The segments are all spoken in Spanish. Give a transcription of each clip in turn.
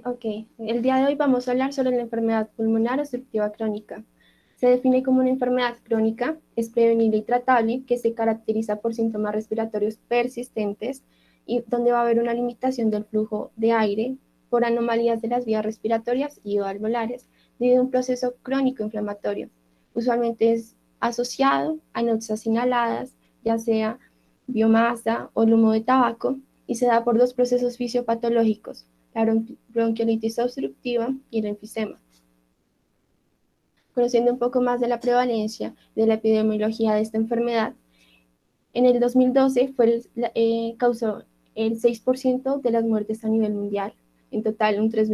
Ok, el día de hoy vamos a hablar sobre la enfermedad pulmonar obstructiva crónica. Se define como una enfermedad crónica, es prevenible y tratable, que se caracteriza por síntomas respiratorios persistentes y donde va a haber una limitación del flujo de aire por anomalías de las vías respiratorias y o alveolares debido a un proceso crónico inflamatorio. Usualmente es asociado a noxias inhaladas, ya sea biomasa o el humo de tabaco, y se da por dos procesos fisiopatológicos, la bronquiolitis obstructiva y el enfisema. Conociendo un poco más de la prevalencia de la epidemiología de esta enfermedad, en el 2012 causó el 6% de las muertes a nivel mundial, en total 3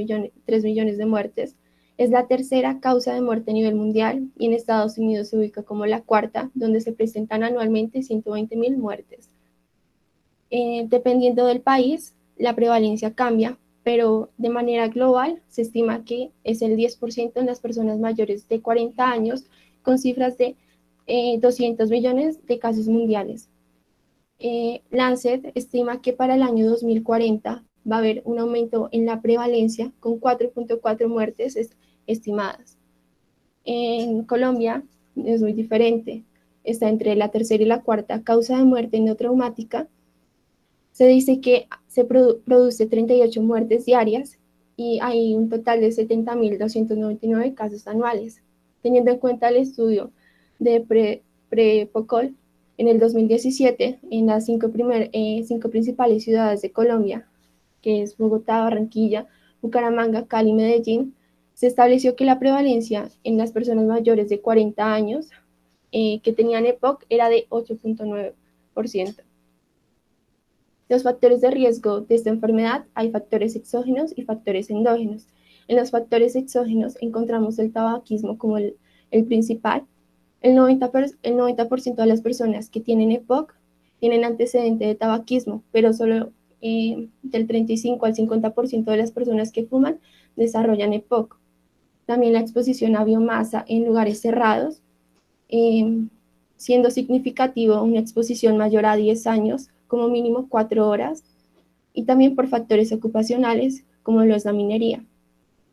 millones de muertes. Es la tercera causa de muerte a nivel mundial y en Estados Unidos se ubica como la cuarta, donde se presentan anualmente 120.000 muertes. Dependiendo del país, la prevalencia cambia, pero de manera global se estima que es el 10% en las personas mayores de 40 años, con cifras de 200 millones de casos mundiales. Lancet estima que para el año 2040 va a haber un aumento en la prevalencia con 4.4 muertes estimadas. En Colombia es muy diferente, está entre la tercera y la cuarta causa de muerte no traumática. Se dice que se produce 38 muertes diarias y hay un total de 70.299 casos anuales. Teniendo en cuenta el estudio de PREPOCOL en el 2017 en las cinco principales ciudades de Colombia, que es Bogotá, Barranquilla, Bucaramanga, Cali y Medellín, se estableció que la prevalencia en las personas mayores de 40 años que tenían EPOC era de 8.9%. Los factores de riesgo de esta enfermedad, hay factores exógenos y factores endógenos. En los factores exógenos encontramos el tabaquismo como el principal. El 90% de las personas que tienen EPOC tienen antecedente de tabaquismo, pero solo del 35 al 50% de las personas que fuman desarrollan EPOC. También la exposición a biomasa en lugares cerrados, eh, siendo significativo una exposición mayor a 10 años, como mínimo 4 horas, y también por factores ocupacionales, como lo es la minería.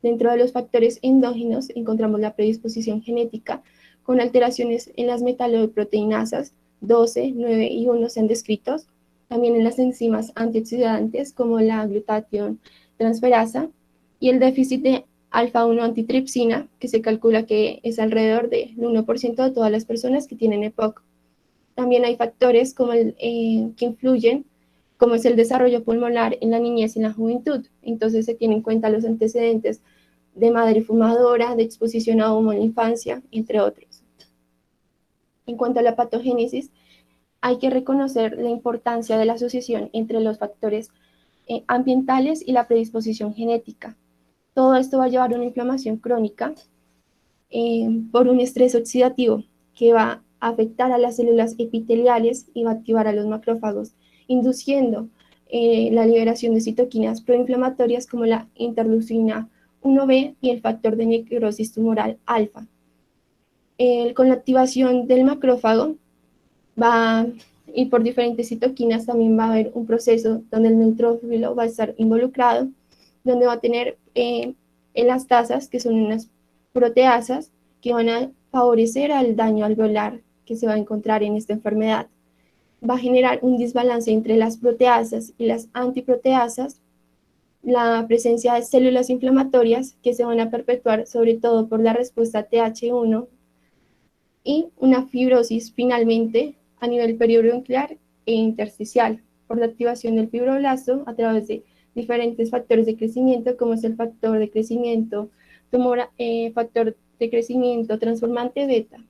Dentro de los factores endógenos encontramos la predisposición genética, con alteraciones en las metaloproteinasas 12, 9 y 1 se han descrito, también en las enzimas antioxidantes como la glutatión transferasa y el déficit de alfa-1 antitripsina, que se calcula que es alrededor del 1% de todas las personas que tienen EPOC. También hay factores que influyen, como es el desarrollo pulmonar en la niñez y en la juventud. Entonces se tienen en cuenta los antecedentes de madre fumadora, de exposición a humo en la infancia, entre otros. En cuanto a la patogénesis, hay que reconocer la importancia de la asociación entre los factores ambientales y la predisposición genética. Todo esto va a llevar a una inflamación crónica por un estrés oxidativo que va a afectar a las células epiteliales y va a activar a los macrófagos, induciendo la liberación de citoquinas proinflamatorias como la interleucina 1B y el factor de necrosis tumoral alfa. Con la activación del macrófago va y por diferentes citoquinas también va a haber un proceso donde el neutrófilo va a estar involucrado, donde va a tener elastasas, que son unas proteasas que van a favorecer al daño alveolar que se va a encontrar en esta enfermedad. Va a generar un desbalance entre las proteasas y las antiproteasas, la presencia de células inflamatorias que se van a perpetuar sobre todo por la respuesta TH1 y una fibrosis finalmente a nivel periurogenital e intersticial por la activación del fibroblasto a través de diferentes factores de crecimiento como es el factor de crecimiento factor de crecimiento transformante beta.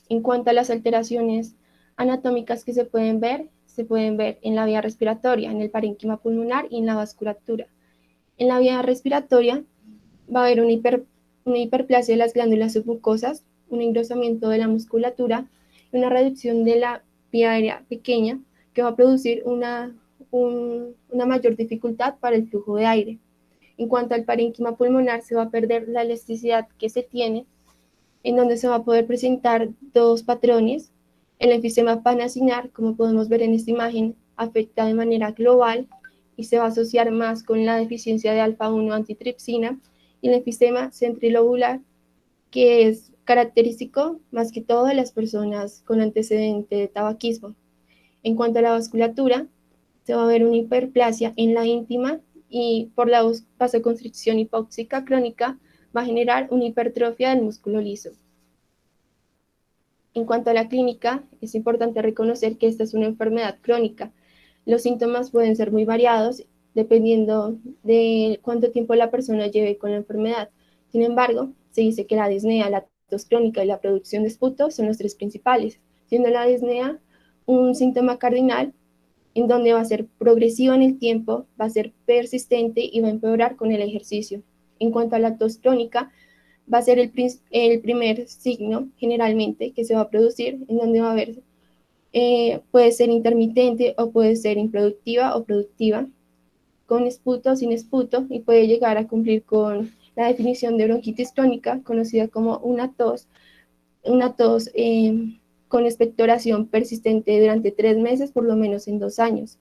En cuanto a las alteraciones anatómicas que se pueden ver en la vía respiratoria, en el parénquima pulmonar y en la vasculatura. En la vía respiratoria va a haber una hiperplasia de las glándulas submucosas, un engrosamiento de la musculatura y una reducción de la vía aérea pequeña que va a producir una mayor dificultad para el flujo de aire. En cuanto al parénquima pulmonar, se va a perder la elasticidad que se tiene, en donde se va a poder presentar dos patrones. El enfisema panacinar, como podemos ver en esta imagen, afecta de manera global y se va a asociar más con la deficiencia de alfa-1 antitripsina, y el enfisema centrilobular, que es característico más que todo de las personas con antecedente de tabaquismo. En cuanto a la vasculatura, se va a ver una hiperplasia en la íntima y por la vasoconstricción hipóxica crónica va a generar una hipertrofia del músculo liso. En cuanto a la clínica, es importante reconocer que esta es una enfermedad crónica. Los síntomas pueden ser muy variados dependiendo de cuánto tiempo la persona lleve con la enfermedad. Sin embargo, se dice que la disnea, la tos crónica y la producción de esputo son los tres principales, siendo la disnea un síntoma cardinal en donde va a ser progresivo en el tiempo, va a ser persistente y va a empeorar con el ejercicio. En cuanto a la tos crónica, va a ser el primer signo generalmente que se va a producir, en donde va a haber, puede ser intermitente o puede ser improductiva o productiva, con esputo o sin esputo, y puede llegar a cumplir con la definición de bronquitis crónica, conocida como una tos con expectoración persistente durante 3 meses, por lo menos en 2 años.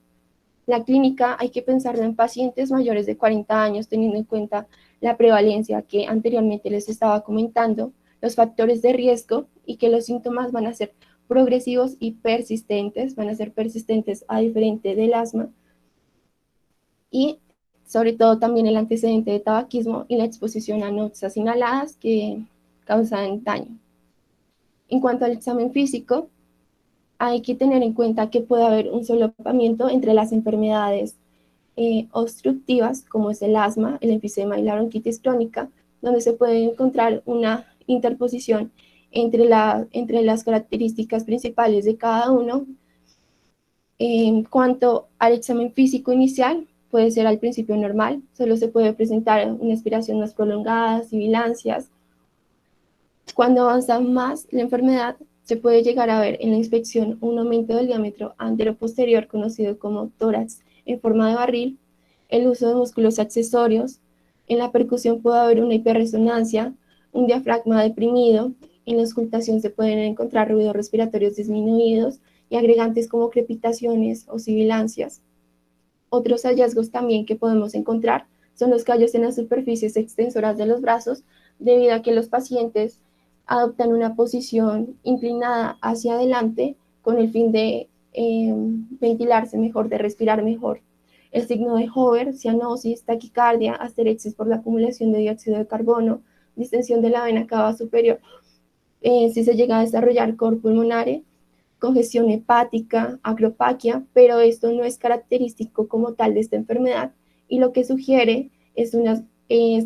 La clínica hay que pensarlo en pacientes mayores de 40 años, teniendo en cuenta la prevalencia que anteriormente les estaba comentando, los factores de riesgo y que los síntomas van a ser progresivos y persistentes, van a ser persistentes a diferente del asma, y sobre todo también el antecedente de tabaquismo y la exposición a notas inhaladas que causan daño. En cuanto al examen físico, hay que tener en cuenta que puede haber un solapamiento entre las enfermedades obstructivas, como es el asma, el enfisema y la bronquitis crónica, donde se puede encontrar una interposición entre las características principales de cada uno. En cuanto al examen físico inicial, puede ser al principio normal, solo se puede presentar una expiración más prolongada, sibilancias. Cuando avanza más la enfermedad, se puede llegar a ver en la inspección un aumento del diámetro anteroposterior, conocido como tórax en forma de barril, el uso de músculos accesorios. En la percusión puede haber una hiperresonancia, un diafragma deprimido. En la auscultación se pueden encontrar ruidos respiratorios disminuidos y agregantes como crepitaciones o sibilancias. Otros hallazgos también que podemos encontrar son los callos en las superficies extensoras de los brazos, debido a que los pacientes adoptan una posición inclinada hacia adelante con el fin de ventilarse mejor, de respirar mejor. El signo de Hover, cianosis, taquicardia, asterexis por la acumulación de dióxido de carbono, distensión de la vena cava superior, si se llega a desarrollar cor pulmonare, congestión hepática, acropaquia, pero esto no es característico como tal de esta enfermedad, y lo que sugiere es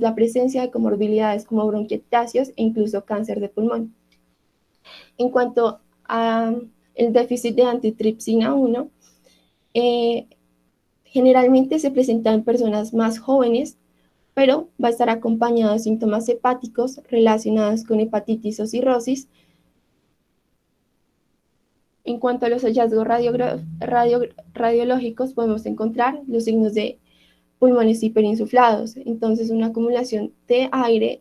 la presencia de comorbilidades como bronquiectasias e incluso cáncer de pulmón. En cuanto a el déficit de antitripsina 1, generalmente se presenta en personas más jóvenes, pero va a estar acompañado de síntomas hepáticos relacionados con hepatitis o cirrosis. En cuanto a los hallazgos radiológicos, podemos encontrar los signos de pulmones hiperinsuflados, entonces una acumulación de aire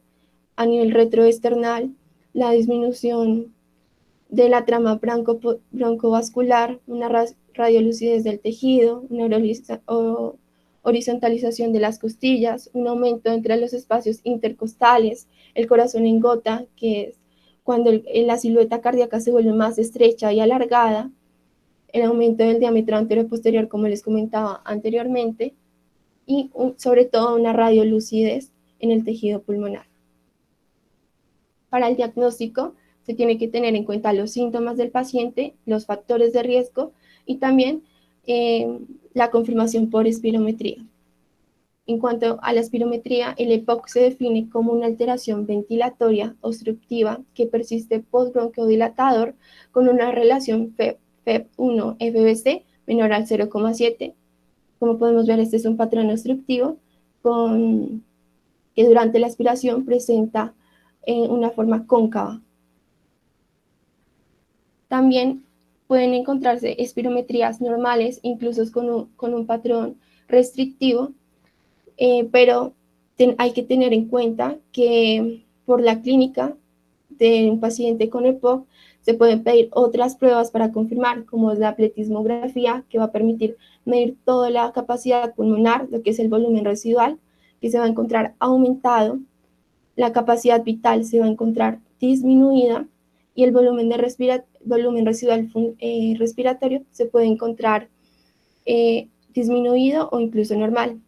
a nivel retroesternal, la disminución de la trama broncovascular, una radiolucidez del tejido, una horizontalización de las costillas, un aumento entre los espacios intercostales, el corazón en gota, que es cuando la silueta cardíaca se vuelve más estrecha y alargada, el aumento del diámetro anteroposterior, como les comentaba anteriormente, y sobre todo una radiolucidez en el tejido pulmonar. Para el diagnóstico se tiene que tener en cuenta los síntomas del paciente, los factores de riesgo y también la confirmación por espirometría. En cuanto a la espirometría, el EPOC se define como una alteración ventilatoria obstructiva que persiste postbronquiodilatador con una relación FEB1-FBC menor al 0,7. Como podemos ver, este es un patrón obstructivo que durante la aspiración presenta una forma cóncava. También pueden encontrarse espirometrías normales, incluso con un patrón restrictivo, pero hay que tener en cuenta que por la clínica de un paciente con EPOC Se pueden pedir otras pruebas para confirmar, como es la pletismografía, que va a permitir medir toda la capacidad pulmonar, lo que es el volumen residual, que se va a encontrar aumentado, la capacidad vital se va a encontrar disminuida y el volumen, volumen residual respiratorio se puede encontrar disminuido o incluso normal.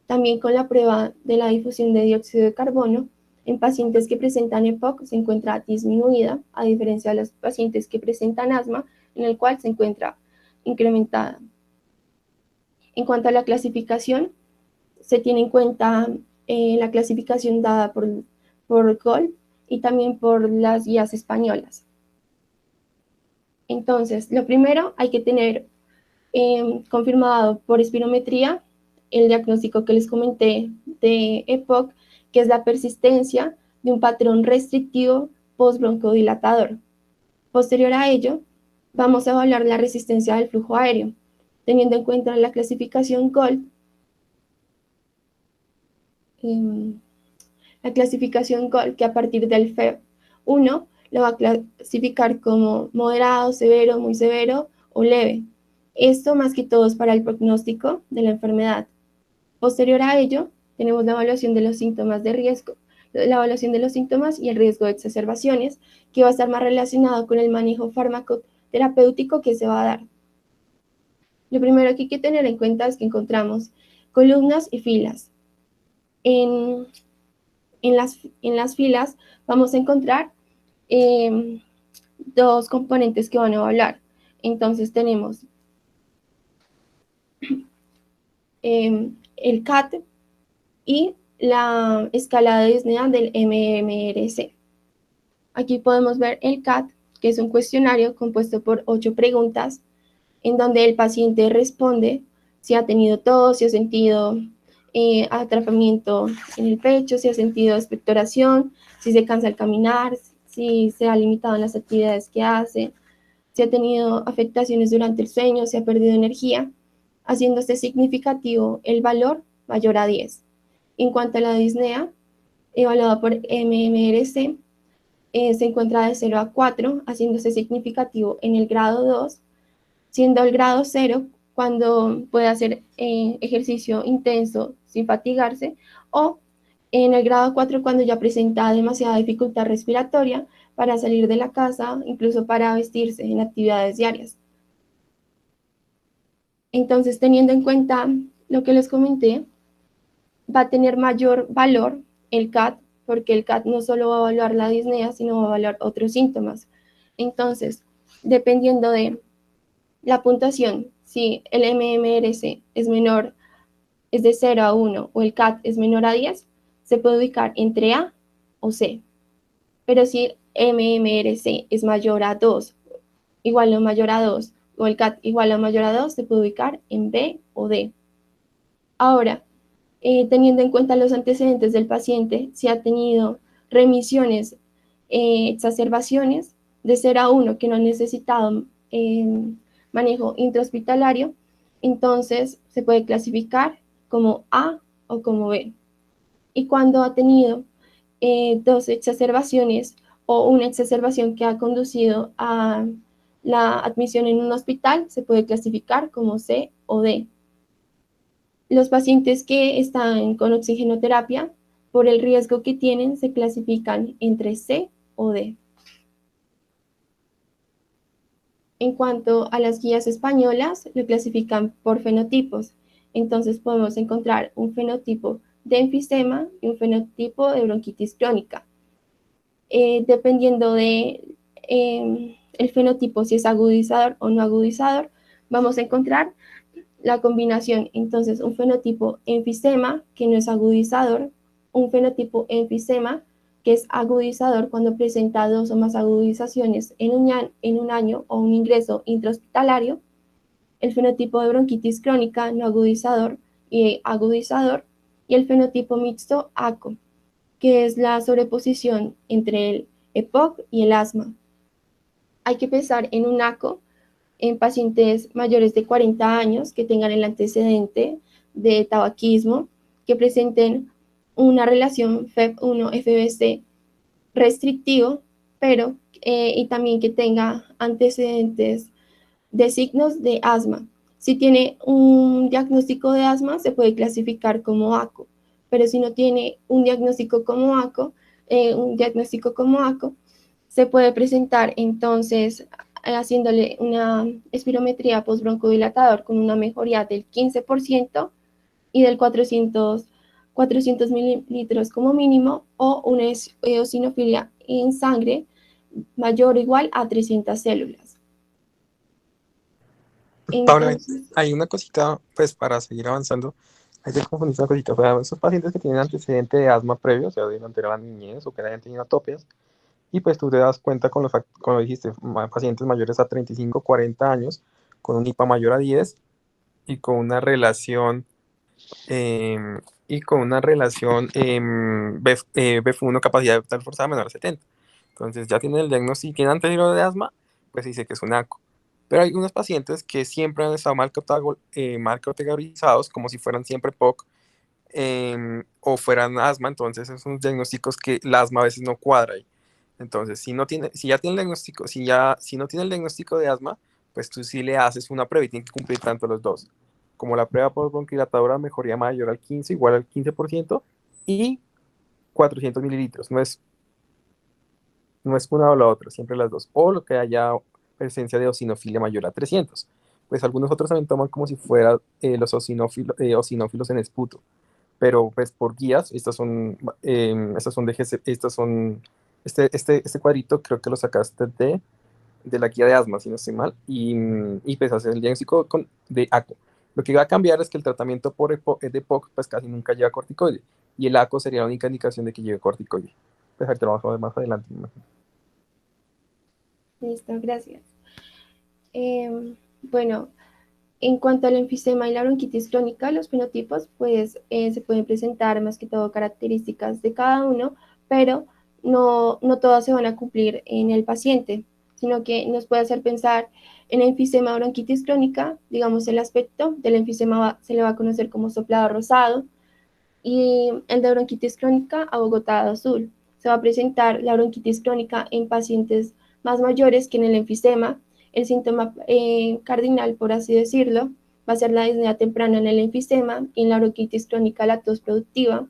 También con la prueba de la difusión de dióxido de carbono, en pacientes que presentan EPOC se encuentra disminuida, a diferencia de los pacientes que presentan asma, en el cual se encuentra incrementada. En cuanto a la clasificación, se tiene en cuenta la clasificación dada por Gold y también por las guías españolas. Entonces, lo primero, hay que tener confirmado por espirometría el diagnóstico que les comenté de EPOC, que es la persistencia de un patrón restrictivo postbroncodilatador. Posterior a ello, vamos a evaluar la resistencia del flujo aéreo, teniendo en cuenta la clasificación GOLD. La clasificación GOLD, que a partir del FEV1 lo va a clasificar como moderado, severo, muy severo o leve. Esto más que todo es para el pronóstico de la enfermedad. Posterior a ello, tenemos la evaluación de los síntomas de riesgo, la evaluación de los síntomas y el riesgo de exacerbaciones, que va a estar más relacionado con el manejo farmacoterapéutico que se va a dar. Lo primero que hay que tener en cuenta es que encontramos columnas y filas. En las filas vamos a encontrar dos componentes que van a evaluar. Entonces tenemos el CAT y la escala de disnea del MMRC. Aquí podemos ver el CAT, que es un cuestionario compuesto por 8 preguntas, en donde el paciente responde si ha tenido tos, si ha sentido atrapamiento en el pecho, si ha sentido expectoración, si se cansa al caminar, si se ha limitado en las actividades que hace, si ha tenido afectaciones durante el sueño, si ha perdido energía, haciéndose significativo el valor mayor a 10. En cuanto a la disnea, evaluada por MMRC, se encuentra de 0 a 4, haciéndose significativo en el grado 2, siendo el grado 0 cuando puede hacer ejercicio intenso sin fatigarse, o en el grado 4 cuando ya presenta demasiada dificultad respiratoria para salir de la casa, incluso para vestirse en actividades diarias. Entonces, teniendo en cuenta lo que les comenté, va a tener mayor valor el CAT, porque el CAT no solo va a evaluar la disnea, sino va a evaluar otros síntomas. Entonces, dependiendo de la puntuación, si el MMRC es menor, es de 0 a 1 o el CAT es menor a 10, se puede ubicar entre A o C. Pero si MMRC es mayor a 2, igual o mayor a 2, o el CAT igual o mayor a 2, se puede ubicar en B o D. Ahora, teniendo en cuenta los antecedentes del paciente, si ha tenido remisiones, exacerbaciones de 0 a 1 que no han necesitado manejo intrahospitalario, entonces se puede clasificar como A o como B. Y cuando ha tenido dos exacerbaciones o una exacerbación que ha conducido a la admisión en un hospital, se puede clasificar como C o D. Los pacientes que están con oxigenoterapia, por el riesgo que tienen, se clasifican entre C o D. En cuanto a las guías españolas, lo clasifican por fenotipos. Entonces podemos encontrar un fenotipo de enfisema y un fenotipo de bronquitis crónica. Dependiendo de el fenotipo, si es agudizador o no agudizador, vamos a encontrar la combinación. Entonces, un fenotipo enfisema, que no es agudizador, un fenotipo enfisema, que es agudizador cuando presenta 2 o más agudizaciones en un año o un ingreso intrahospitalario, el fenotipo de bronquitis crónica no agudizador y agudizador, y el fenotipo mixto ACO, que es la sobreposición entre el EPOC y el asma. Hay que pensar en un ACO en pacientes mayores de 40 años que tengan el antecedente de tabaquismo, que presenten una relación FEV1-FBC restrictivo, pero y también que tenga antecedentes de signos de asma. Si tiene un diagnóstico de asma, se puede clasificar como ACO, pero si no tiene un diagnóstico como ACO, se puede presentar entonces haciéndole una espirometría postbroncodilatador con una mejoría del 15% y del 400 mililitros como mínimo, o una eosinofilia en sangre mayor o igual a 300 células. Paula, Entonces, hay una cosita, pues para seguir avanzando, hay que confundir una cosita. O sea, esos pacientes que tienen antecedente de asma previo, o sea, durante la niñez o que hayan tenido atopias, y pues tú te das cuenta con los, como dijiste, pacientes mayores a 35, 40 años, con un IPA mayor a 10 y con una relación, eh, BF1 capacidad vital forzada menor a 70. Entonces ya tienen el diagnóstico, si tienen anterior de asma, pues dice que es un ACO. Pero hay unos pacientes que siempre han estado mal categorizados, como si fueran siempre POC, o fueran asma. Entonces son diagnósticos que el asma a veces no cuadra ahí. Entonces, si ya tiene el diagnóstico, si no tiene el diagnóstico de asma, pues tú sí le haces una prueba y tiene que cumplir tanto los dos. Como la prueba por bronquilatadora, mejoría mayor al 15, igual al 15%, y 400 mililitros. No es una o la otra, siempre las dos. O lo que haya presencia de eosinofilia mayor a 300. Pues algunos otros también toman como si fuera los eosinófilos en esputo. Pero pues por guías, estas son de GC, estas son, este cuadrito creo que lo sacaste de la guía de asma, si no estoy mal, y pues hacer el diagnóstico de ACO. Lo que va a cambiar es que el tratamiento de POC pues casi nunca lleva corticoide, y el ACO sería la única indicación de que lleve corticoide. Pues ahorita lo vamos a ver más adelante, me imagino. listo, gracias. Bueno, en cuanto al enfisema y la bronquitis crónica, los fenotipos pues se pueden presentar más que todo características de cada uno, pero no todas se van a cumplir en el paciente, sino que nos puede hacer pensar en enfisema o bronquitis crónica. Digamos, el aspecto del enfisema se le va a conocer como soplado rosado, y el de bronquitis crónica abogotado azul. Se va a presentar la bronquitis crónica en pacientes más mayores que en el enfisema. El síntoma cardinal, por así decirlo, va a ser la disnea temprana en el enfisema, y en la bronquitis crónica la tos productiva.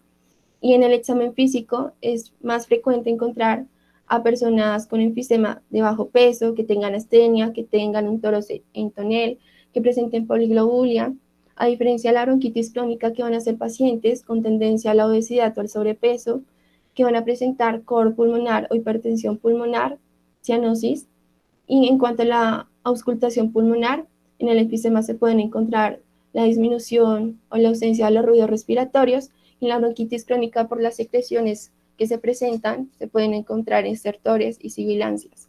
Y en el examen físico es más frecuente encontrar a personas con enfisema de bajo peso, que tengan astenia, que tengan un toro en tonel, que presenten poliglobulia, a diferencia de la bronquitis crónica, que van a ser pacientes con tendencia a la obesidad o al sobrepeso, que van a presentar cor pulmonar o hipertensión pulmonar, cianosis. Y en cuanto a la auscultación pulmonar, en el enfisema se pueden encontrar la disminución o la ausencia de los ruidos respiratorios. En la bronquitis crónica, por las secreciones que se presentan, se pueden encontrar estertores y sibilancias.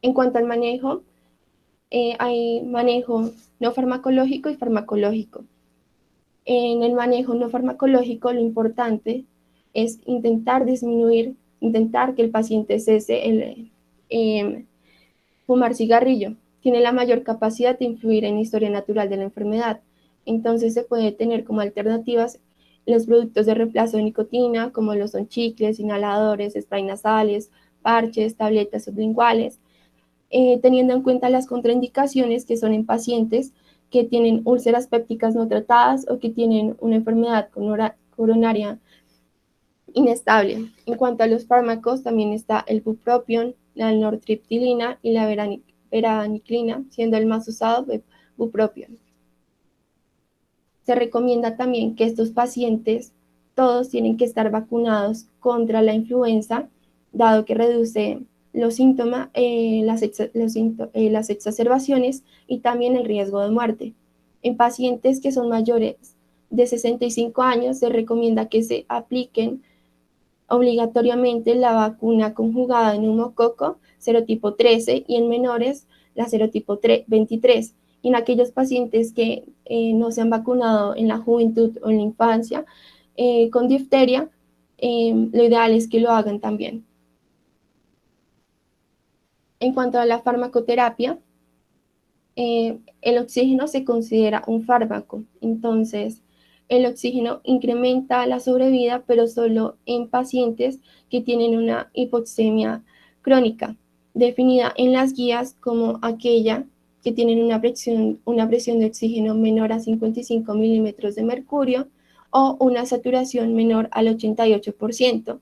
En cuanto al manejo, hay manejo no farmacológico y farmacológico. En el manejo no farmacológico, lo importante es intentar que el paciente cese fumar cigarrillo. Tiene la mayor capacidad de influir en la historia natural de la enfermedad. Entonces se puede tener como alternativas los productos de reemplazo de nicotina, como lo son chicles, inhaladores, spray nasales, parches, tabletas sublinguales, teniendo en cuenta las contraindicaciones que son en pacientes que tienen úlceras pépticas no tratadas o que tienen una enfermedad coronaria inestable. En cuanto a los fármacos, también está el bupropión, la nortriptilina y la veraniclina, siendo el más usado bupropión. Se recomienda también que estos pacientes todos tienen que estar vacunados contra la influenza, dado que reduce los síntomas, las exacerbaciones y también el riesgo de muerte. En pacientes que son mayores de 65 años, se recomienda que se apliquen obligatoriamente la vacuna conjugada de neumococo serotipo 13, y en menores la serotipo 23. Y en aquellos pacientes que no se han vacunado en la juventud o en la infancia con difteria, lo ideal es que lo hagan también. En cuanto a la farmacoterapia, el oxígeno se considera un fármaco. Entonces, el oxígeno incrementa la sobrevida, pero solo en pacientes que tienen una hipoxemia crónica, definida en las guías como aquella que tienen una presión de oxígeno menor a 55 milímetros de mercurio o una saturación menor al 88%,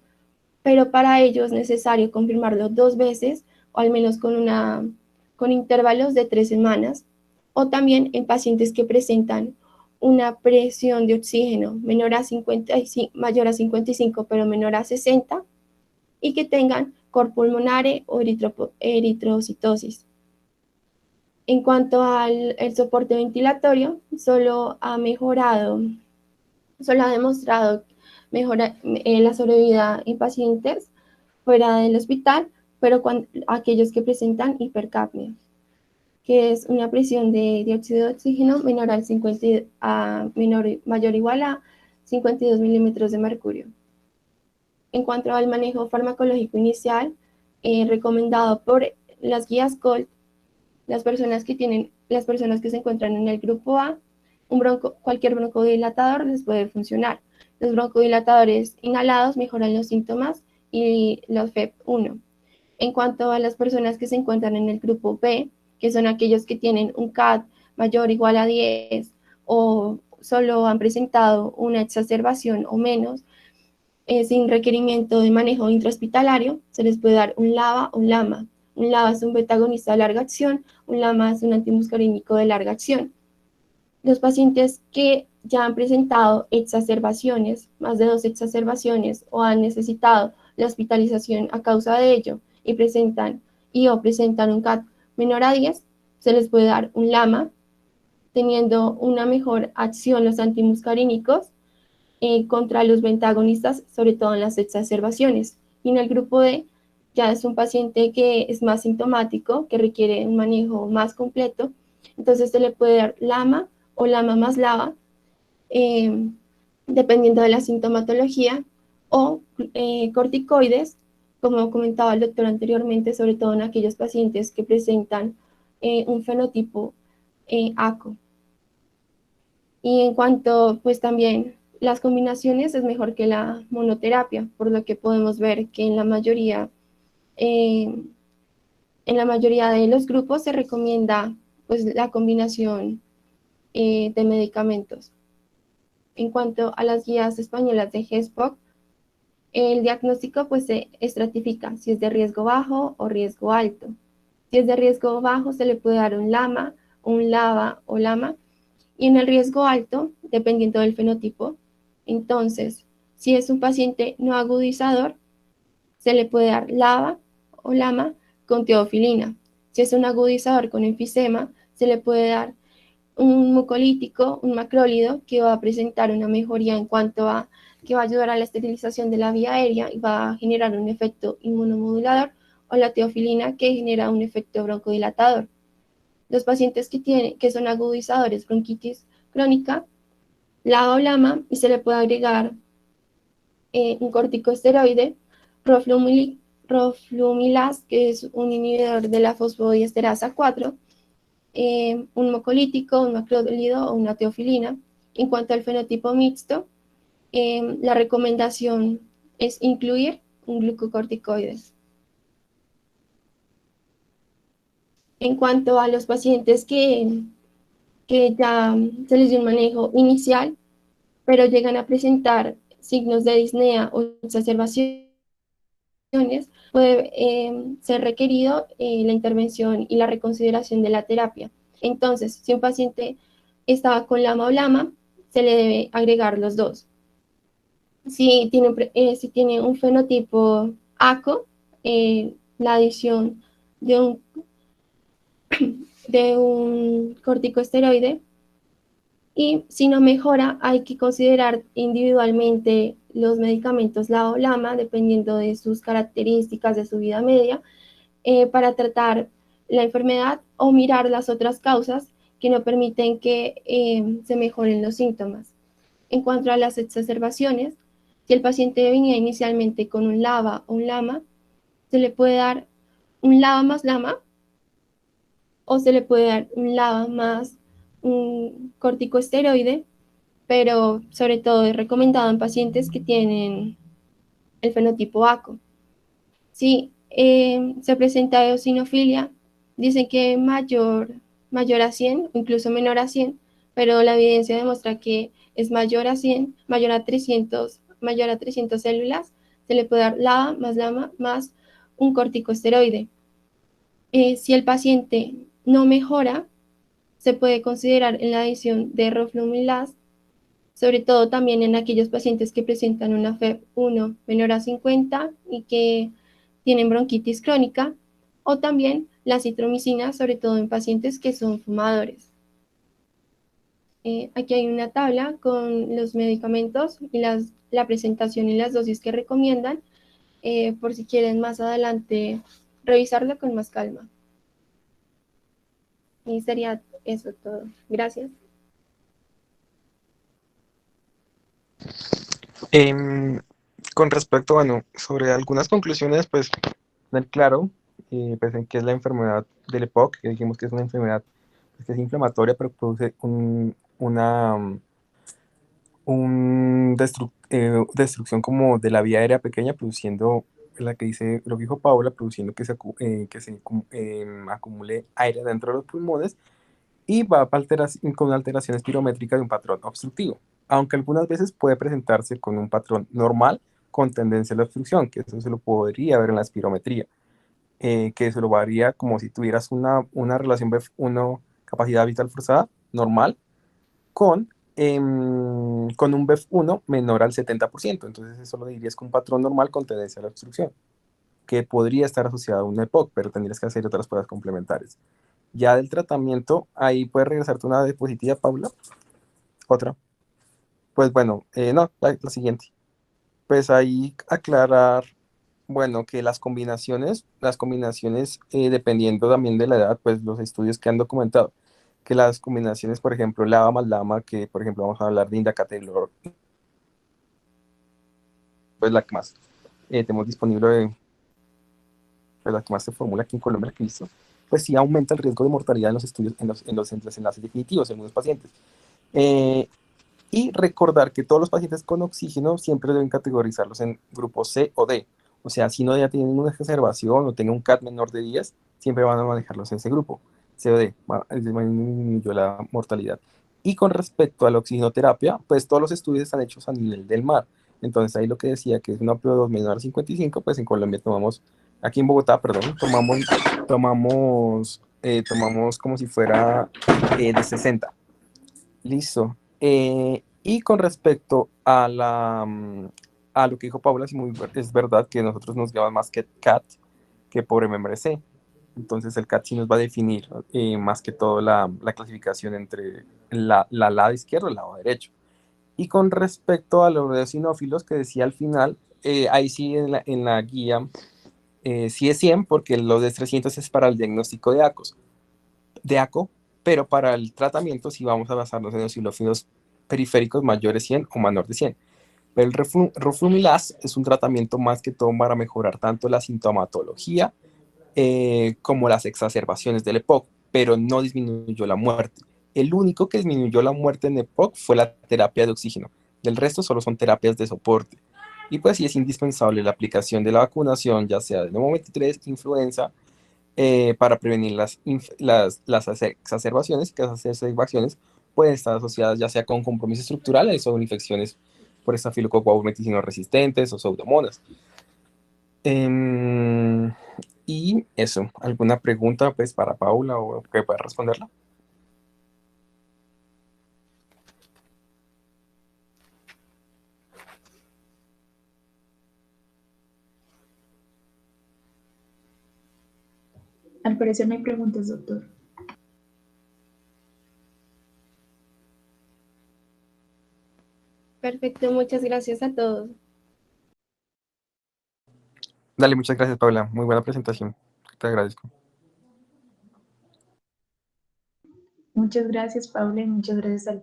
pero para ello es necesario confirmarlo 2 veces o al menos con intervalos de 3 semanas, o también en pacientes que presentan una presión de oxígeno mayor a 55 pero menor a 60 y que tengan cor pulmonare o eritrocitosis. En cuanto al soporte ventilatorio, solo ha demostrado mejora la sobrevida en pacientes fuera del hospital, pero aquellos que presentan hipercapnia, que es una presión de dióxido de oxígeno menor al 50, mayor o igual a 52 milímetros de mercurio. En cuanto al manejo farmacológico inicial, recomendado por las guías COLT, las personas que se encuentran en el grupo A, cualquier broncodilatador les puede funcionar. Los broncodilatadores inhalados mejoran los síntomas y los FEP1. En cuanto a las personas que se encuentran en el grupo B, que son aquellos que tienen un CAT mayor o igual a 10 o solo han presentado una exacerbación o menos, sin requerimiento de manejo intrahospitalario, se les puede dar un LABA o LAMA. Un LABA es un beta-agonista de larga acción, un LAMA es un antimuscarínico de larga acción. Los pacientes que ya han presentado exacerbaciones, más de 2 exacerbaciones, o han necesitado la hospitalización a causa de ello y presentan un CAT menor a 10, se les puede dar un LAMA, teniendo una mejor acción los antimuscarínicos contra los beta-agonistas, sobre todo en las exacerbaciones. Y en el grupo D ya es un paciente que es más sintomático, que requiere un manejo más completo, entonces se le puede dar LAMA o LAMA más LABA, dependiendo de la sintomatología, o corticoides, como comentaba el doctor anteriormente, sobre todo en aquellos pacientes que presentan un fenotipo ACO. Y en cuanto, pues también las combinaciones es mejor que la monoterapia, por lo que podemos ver que eh, en la mayoría de los grupos se recomienda pues la combinación de medicamentos. En cuanto a las guías españolas de GESPOC, el diagnóstico pues se estratifica si es de riesgo bajo o riesgo alto. Si es de riesgo bajo se le puede dar un LAMA, un LABA o LAMA, y en el riesgo alto, dependiendo del fenotipo. Entonces, si es un paciente no agudizador, se le puede dar LABA o LAMA con teofilina. Si es un agudizador con enfisema, se le puede dar un mucolítico, un macrólido, que va a presentar una mejoría en cuanto a que va a ayudar a la esterilización de la vía aérea y va a generar un efecto inmunomodulador, o la teofilina, que genera un efecto broncodilatador. Los pacientes que son agudizadores bronquitis crónica, LABA o LAMA, y se le puede agregar un corticosteroide, roflumilast, que es un inhibidor de la fosfodiesterasa 4, un mucolítico, un macrólido o una teofilina. En cuanto al fenotipo mixto, la recomendación es incluir un glucocorticoide. En cuanto a los pacientes que ya se les dio un manejo inicial, pero llegan a presentar signos de disnea o exacerbaciones, puede ser requerido la intervención y la reconsideración de la terapia. Entonces, si un paciente estaba con LAMA o LAMA, se le debe agregar los dos. Si tiene un fenotipo ACO, la adición de un corticosteroide, y si no mejora, hay que considerar individualmente los medicamentos LABA o LAMA, dependiendo de sus características, de su vida media, para tratar la enfermedad o mirar las otras causas que no permiten que se mejoren los síntomas. En cuanto a las exacerbaciones, si el paciente venía inicialmente con un LABA o un LAMA, se le puede dar un LABA más LAMA, o se le puede dar un LABA más un corticosteroide, pero sobre todo es recomendado en pacientes que tienen el fenotipo ACO. Si Se presenta eosinofilia, dicen que mayor a 100, incluso menor a 100, pero la evidencia demuestra que es mayor a 100, mayor a 300 células, se le puede dar LAMA más un corticosteroide. Si el paciente no mejora, se puede considerar en la adición de roflumilast, sobre todo también en aquellos pacientes que presentan una FEV1 menor a 50 y que tienen bronquitis crónica, o también la citromicina, sobre todo en pacientes que son fumadores. Aquí hay una tabla con los medicamentos y la presentación y las dosis que recomiendan, por si quieren más adelante revisarlo con más calma. Y sería eso todo. Gracias. Con respecto, bueno, sobre algunas conclusiones, pues, claro, pues en qué es la enfermedad del EPOC, que dijimos que es una enfermedad pues, que es inflamatoria, pero produce destrucción como de la vía aérea pequeña, produciendo, la que dice, lo que dijo Paula, produciendo que se acumule aire dentro de los pulmones y va con una alteración espirométrica de un patrón obstructivo, aunque algunas veces puede presentarse con un patrón normal con tendencia a la obstrucción, que eso se lo podría ver en la espirometría, que se lo varía como si tuvieras una relación BEF1 capacidad vital forzada normal con un BEF1 menor al 70%. Entonces eso lo dirías con un patrón normal con tendencia a la obstrucción, que podría estar asociado a una EPOC, pero tendrías que hacer otras pruebas complementarias. Ya del tratamiento, ahí puedes regresarte una diapositiva, Paula. Otra. Pues bueno, no, la siguiente. Pues ahí aclarar, bueno, que las combinaciones dependiendo también de la edad, pues los estudios que han documentado, que las combinaciones, por ejemplo, LAVA más LAMA, que por ejemplo vamos a hablar de Indacaterol, pues la que más tenemos disponible, pues la que más se formula aquí en Colombia, que hizo, pues sí aumenta el riesgo de mortalidad en los estudios, en los enlaces definitivos en algunos pacientes. Y recordar que todos los pacientes con oxígeno siempre deben categorizarlos en grupo C o D. O sea, si no ya tienen una exacerbación o tengan un CAT menor de 10, siempre van a manejarlos en ese grupo, C o D, disminuyó la mortalidad. Y con respecto a la oxigenoterapia, pues todos los estudios están hechos a nivel del mar. Entonces ahí lo que decía que es una PO2 menor a 55, pues en Colombia tomamos, aquí en Bogotá, perdón, tomamos como si fuera de 60. Listo. Y con respecto a lo que dijo Paula, sí, es verdad que nosotros nos lleva más que CAT que por MMRC. Entonces el CAT sí nos va a definir más que todo la clasificación entre la lado izquierdo y el lado derecho. Y con respecto a los eosinófilos que decía al final, ahí sí en la guía sí es 100 porque los de 300 es para el diagnóstico de ACO, pero para el tratamiento sí vamos a basarnos en los eosinófilos periféricos mayores 100 o menor de 100. Pero el roflumilast es un tratamiento más que todo para mejorar tanto la sintomatología como las exacerbaciones del EPOC, pero no disminuyó la muerte. El único que disminuyó la muerte en EPOC fue la terapia de oxígeno. Del resto solo son terapias de soporte. Y pues sí es indispensable la aplicación de la vacunación, ya sea de nuevo 23, influenza, para prevenir las exacerbaciones, que esas exacerbaciones pueden estar asociadas ya sea con compromisos estructurales o con infecciones por estafilococcus aureus resistentes o pseudomonas. Y eso, ¿alguna pregunta pues para Paula o que pueda responderla? Al parecer no hay preguntas, doctor. Perfecto, muchas gracias a todos. Dale, muchas gracias, Paula. Muy buena presentación. Te agradezco. Muchas gracias, Paula, y muchas gracias al